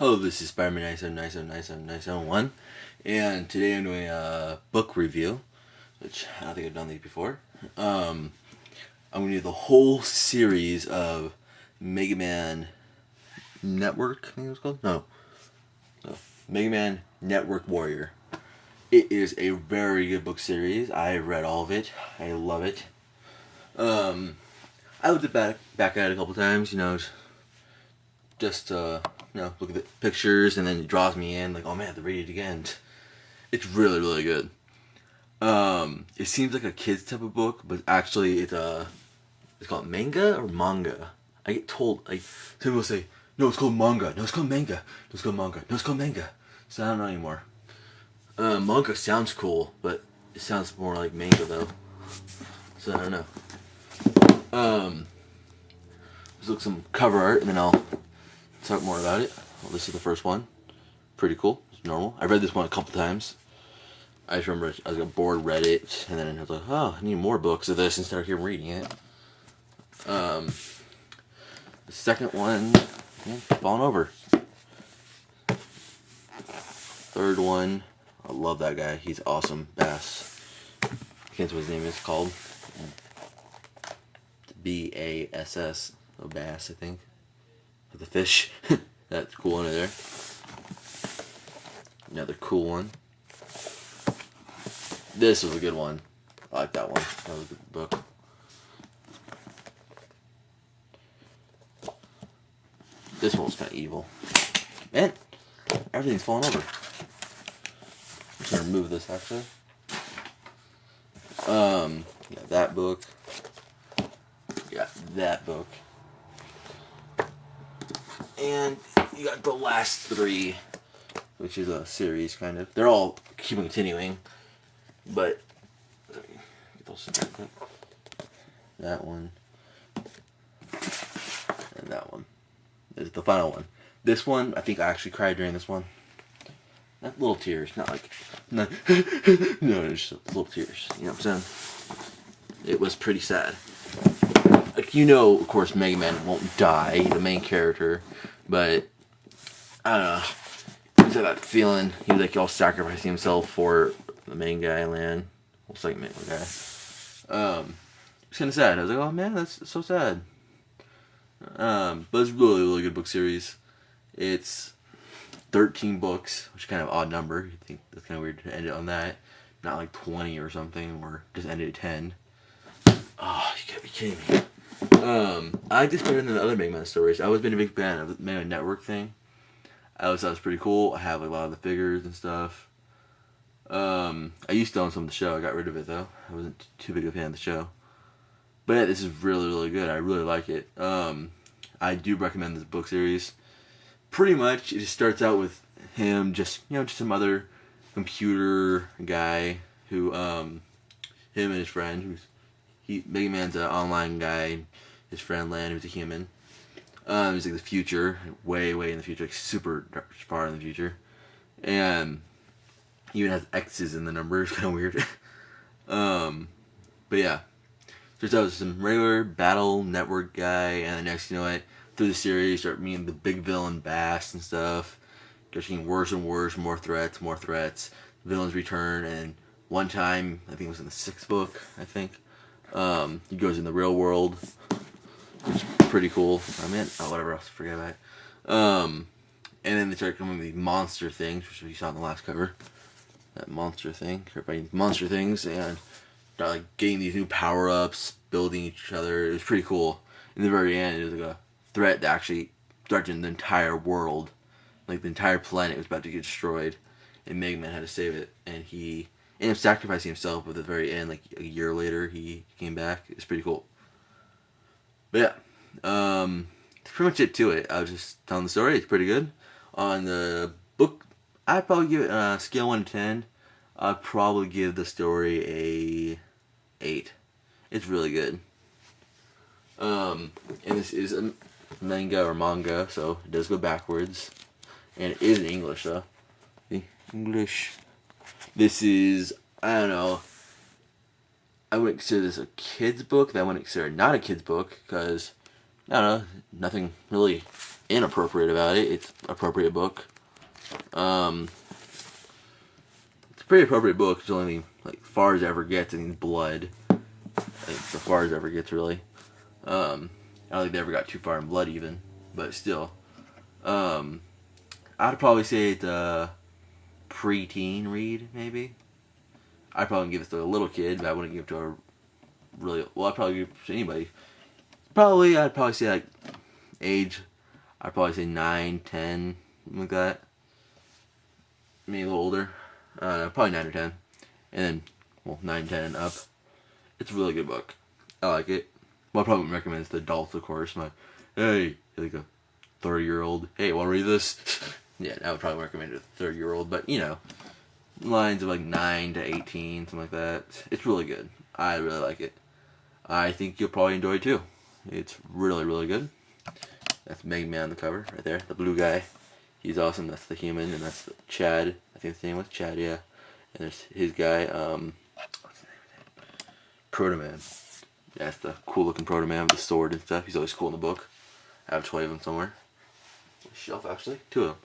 Hello, this is Spider-Man 9797979791, and today I'm doing a book review, which I don't think I've done these before. I'm going to do the whole series of Megaman Network, I think it was called? No. Megaman Network Warrior. It is a very good book series. I've read all of it. I love it. I looked back at it a couple times, just look at the pictures, and then it draws me in, like, oh man, I have to read it again. It's really, really good. It seems like a kid's type of book, but actually it's called manga or manga. I get told, like, people will say, no, it's called manga, no, it's called manga, no, it's called manga, no, it's called manga. So I don't know anymore. Manga sounds cool, but it sounds more like manga, though. So I don't know. Let's look at some cover art, and then I'll talk more about it. Well, this is the first one. Pretty cool. It's normal. I read this one a couple times. I just remember I was bored, read it, and then I was like, oh, I need more books of this instead of here reading it. The second one, falling over. Third one, I love that guy. He's awesome. Bass. I can't see what his name is called. B-A-S-S. Oh, Bass, I think. Like the fish. That's cool under there. Another cool one. This was a good one. I like that one. That was a good book. This one was kind of evil. Man, everything's falling over. I'm just gonna remove this actually. Yeah, that book. Yeah, that book. And you got the last three, which is a series, kind of. They're all keep continuing, but that one and that one is the final one. This one, I think I actually cried during this one. Not little tears, not like no, just little tears. You know what I'm saying? It was pretty sad. Like, of course, Megaman won't die, the main character, but I don't know. He's had that feeling. He's like all sacrificing himself for the main guy, Lan. Well, second main guy. It's kind of sad. I was like, oh man, that's so sad. But it's a really, really good book series. It's 13 books, which is kind of an odd number. You think that's kind of weird to end it on that. Not like 20 or something, or just end it at 10. Oh, you gotta be kidding me. I like this better than the other Mega Man stories. I've always been a big fan of the Mega Man Network thing. I always thought it was pretty cool. I have like, a lot of the figures and stuff. I used to own some of the show. I got rid of it though. I wasn't too big a fan of the show. But yeah, this is really, really good. I really like it. I do recommend this book series. Pretty much, it just starts out with him, just some other computer guy who, him and his friend, Mega Man's an online guy. His friend Lan, who's a human. He's like the future, way, way in the future, like super far in the future, and he even has X's in the numbers, kind of weird. But yeah, there's always some regular battle network guy, and the next, through the series, start meeting the big villain Bass and stuff. Getting worse and worse, more threats. Villains return, and one time, I think it was in the 6th book, I think. He goes in the real world, which is pretty cool. Whatever else, forget about it. And then they start coming with these monster things, which we saw in the last cover. That monster thing, everybody monster things, and start like getting these new power-ups, building each other. It was pretty cool. In the very end, it was like a threat that actually threatened the entire world. Like the entire planet was about to get destroyed, and Mega Man had to save it, and he ended up sacrificing himself at the very end. Like a year later, he came back. It's pretty cool. But yeah, that's pretty much it to it. I was just telling the story. It's pretty good. On the book, I'd probably give it a scale 1 to 10. I'd probably give the story a 8. It's really good. And this is a manga or manga, so it does go backwards. And it is in English, though. English. This is, I don't know, I wouldn't consider this a kid's book. That I wouldn't consider not a kid's book, because, I don't know, nothing really inappropriate about it. It's an appropriate book. It's a pretty appropriate book. It's only like far as it ever gets in blood. Like, as far as it ever gets, really. I don't think they ever got too far in blood even, but still. I'd probably say it's a pre-teen read, maybe. I'd probably give this to a little kid, but I wouldn't give it to a really... Well, I'd probably give it to anybody. I'd probably say, like, age... I'd probably say 9, 10, something like that. Maybe a little older. Probably 9 or 10. And then, well, 9, 10 and up. It's a really good book. I like it. Well, I probably wouldn't recommend it to adults, of course. Hey, like a 30-year-old. Hey, want to read this? Yeah, I would probably recommend it to a 30-year-old. But, you know, lines of like 9 to 18, something like that. It's really good. I really like it. I think you'll probably enjoy it too. It's really, really good. That's Megaman on the cover, right there. The blue guy. He's awesome. That's the human, and that's Chad. I think his name was Chad, yeah. And there's his guy, what's his name? Proto-Man. Yeah, that's the cool-looking Proto-Man with the sword and stuff. He's always cool in the book. I have 20 of them somewhere. Shelf, actually. 2 of them.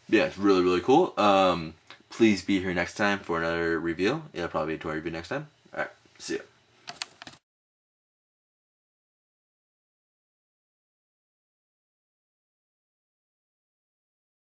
Yeah, it's really, really cool. Please be here next time for another review. It'll probably be a toy review next time. Alright, see ya.